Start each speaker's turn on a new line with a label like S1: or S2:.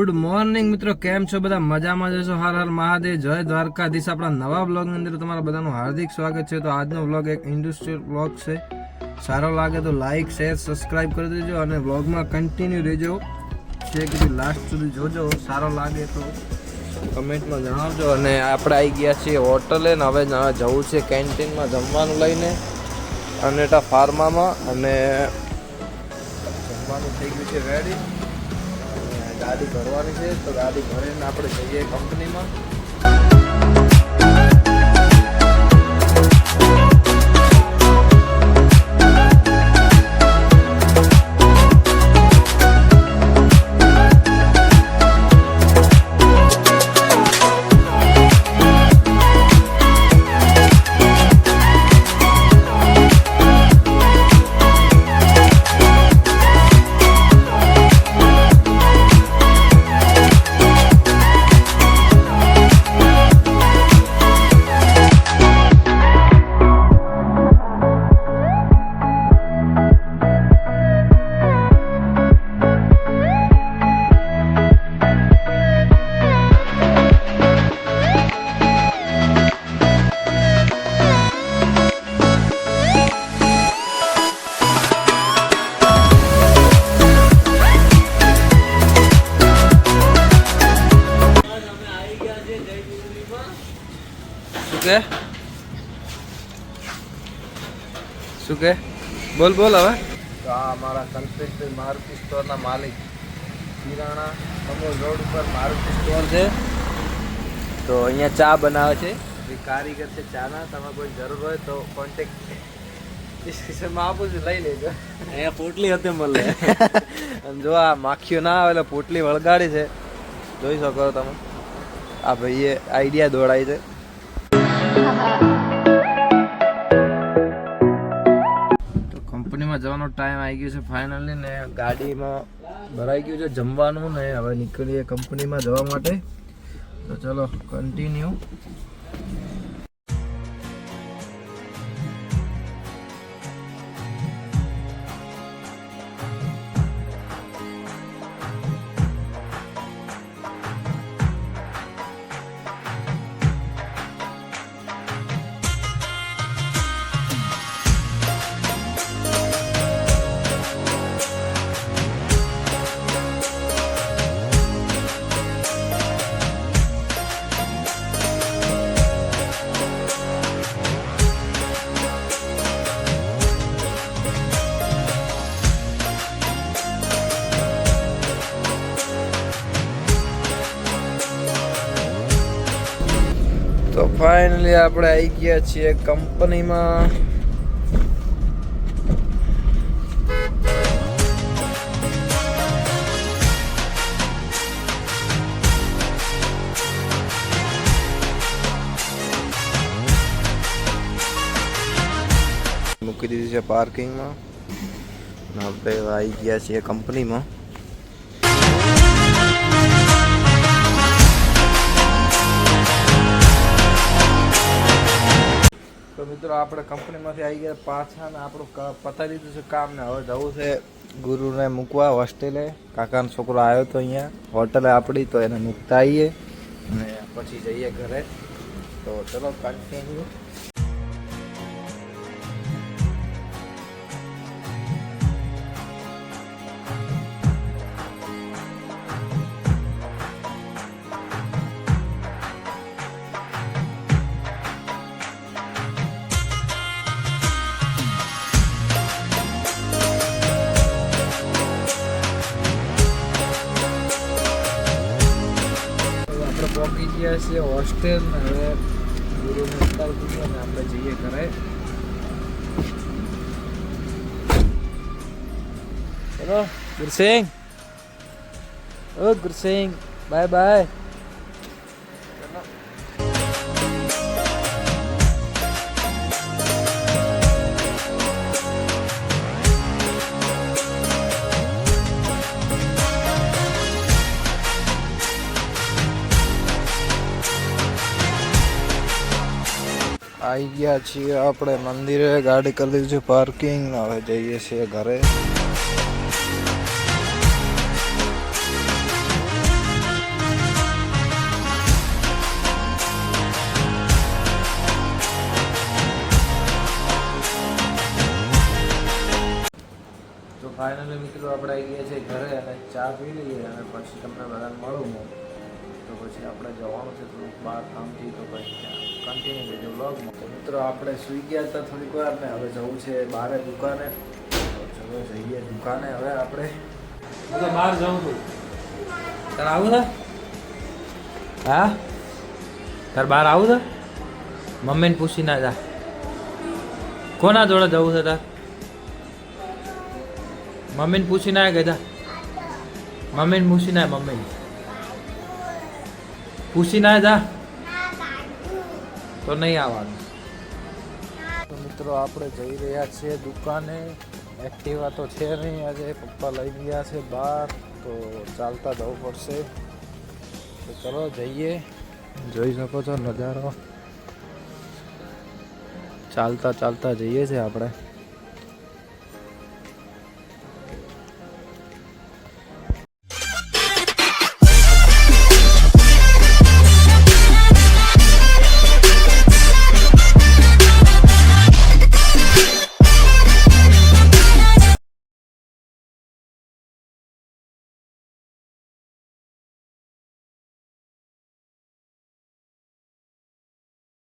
S1: Good morning મિત્રો, કેમ છો બધા? મજામાં જશો? હર હર મહાદેવ, જય દ્વારકાધીશ. આપણા નવા બ્લોગની અંદર તમારા બધાનું હાર્દિક સ્વાગત છે. તો આજનો બ્લોગ એક ઇન્ડસ્ટ્રીયલ બ્લોગ છે. સારો લાગે તો લાઇક, શેર, સબસ્ક્રાઈબ કરી દેજો અને બ્લોગમાં કન્ટિન્યુ રહેજો. છેક લાસ્ટ સુધી જોજો. સારો લાગે તો કમેન્ટમાં જણાવજો. અને આપણે આવી ગયા છીએ હોટલે ને હવે જવું છે કેન્ટીનમાં જમવાનું લઈને અનેટા ફાર્મામાં. અને જમવાનું થઈ ગયું છે રેડી. ગાડી ભરવાની છે તો ગાડી ભરીને આપણે જઈએ કંપનીમાં. શું કે બોલ બોલ હવે. તો આ અમારા કલ્પેશભાઈ મારુતિ સ્ટોરના માલિક, કિરાણા અમોલ રોડ ઉપર મારુતિ સ્ટોર છે. તો અહીંયા ચા બનાવે છે, જે કારીગર છે ચાના. તમે કોઈ જરૂર હોય તો કોન્ટેક્ટ ડિસ્ક્રિપ્શનમાં આપું છું, લઈ લેજો. અહીંયા પોટલી હતી મળે. અને જો આ માખીઓ ના આવે એટલે પોટલી વળગાડી છે, જોઈ શકો તમે. આ ભાઈએ આઈડિયા દોડાઈ છે. કંપનીમાં જવાનો ટાઈમ આવી ગયો છે ફાઇનલી, ને ગાડીમાં ભરાઈ ગયું છે જમવાનું, ને હવે નીકળીએ કંપનીમાં જવા માટે. તો ચલો કન્ટિન્યુ. તો ફાઇનલી આપણે આવી ગયા છીએ કંપનીમાં. મૂકી દીધી છે પાર્કિંગમાં. આપણે આવી ગયા છીએ કંપનીમાં. તો મિત્રો આપણે કંપનીમાંથી આવી ગયા પાછા, ને આપણું પતાવી દીધું છે કામ. ને હવે જવું છે ગુરુને મૂકવા હોસ્ટેલે. કાકાનો છોકરો આવ્યો તો અહીંયા હોટલે આપણી, તો એને મૂકતા આવીએ અને પછી જઈએ ઘરે. તો ચલો કન્ટિન્યુ. પહોંચી ગયા છે હોસ્ટેલ. હવે ગુરુને ઉતારી દીધું અને આપણે જઈએ ઘરે. ચલો ગુરસિંહ, ઓ ગુરસિંહ, બાય બાય. આવી ગયા છીએ આપણે મંદિરે. ગાડી કરી દીધી છે પાર્કિંગ. હવે જઈએ છીએ ઘરે. ફાઇનલી મિત્રો આપણે આવી ગયા છે ઘરે અને ચા પી લઈએ અને પછી તમને બધાને મળું હું. તો પછી આપણે જવાનું છે થોડુંક બહાર કામથી, તો પછી કન્ટિન્યુ બીજો વ્લોગમાં. તો મિત્રો આપણે સૂઈ ગયા હતા થોડીક વાર ને હવે જવું છે બહાર દુકાને. તો ચલો જઈએ દુકાને હવે આપણે. હું તો બહાર જાઉં છું. તારે આવું છે? હા તારે બહાર આવું છે? મમ્મીને પૂછી ના જા. કોના જોડે જવું છે તાર? મમ્મીને પૂછી ના ગયા. મમ્મીને પૂછી ના, મમ્મી પૂછી ના જા તો નહીં આવવાનું. તો મિત્રો આપણે જઈ રહ્યા છીએ દુકાને. એક્ટિવા તો છે નહીં આજે, પપ્પા લઈ ગયા છે બહાર, તો ચાલતા જવું પડશે. તો ચલો જઈએ. જોઈ શકો છો નજારો, ચાલતા ચાલતા જઈએ છીએ આપણે.